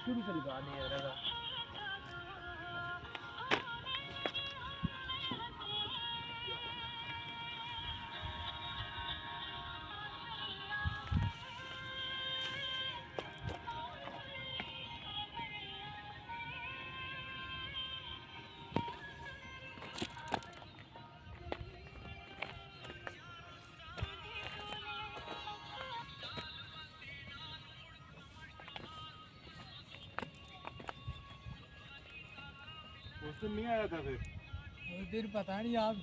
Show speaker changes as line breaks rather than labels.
शुरू से लगा दिया रहेगा।
उस दिन नहीं आया था फिर
उस दिन पता नहीं आप